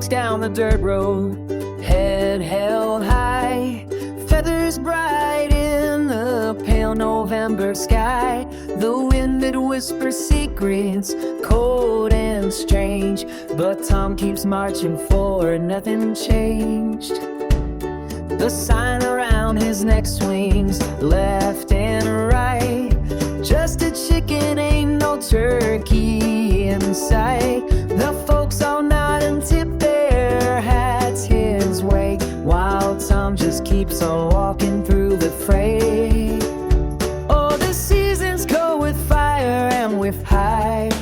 walks down the dirt road, head held high, feathers bright in the pale November sky. The wind it whispers secrets, cold and strange, but Tom keeps marching forward, nothing changed. The sign around his neck swings left and right, just a chicken, ain't no turkey in sight. The folks all nod and tip their hats his way, while Tom just keeps on walking through the fray. Oh, the seasons go with fire and with hype,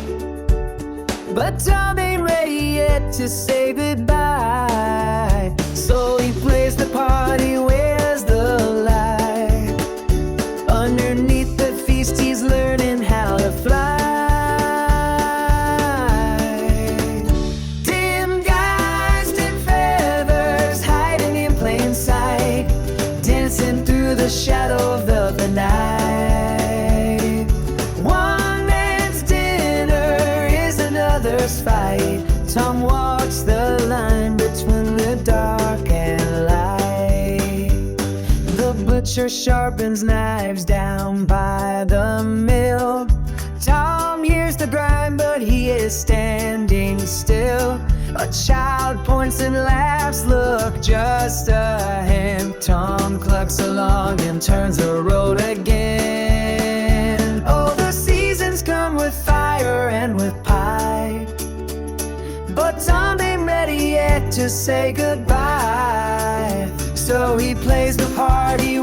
but Tom ain't ready yet to say goodbye. So he plays the party, wears the light. Underneath the feast he's learning how to fly. Dim guised in feathers, hiding in plain sight, dancing through the shadow of the night. One man's dinner is another's fight. Tom walks the line between the dark and light. The butcher sharpens knives down by the mill. Tom hears the grind, but he is standing still. A child points and laughs, look just ahead. Tom clucks along and turns the road again. Oh, the seasons come with fire and with pipe, but Tom ain't ready yet to say goodbye. So he plays the party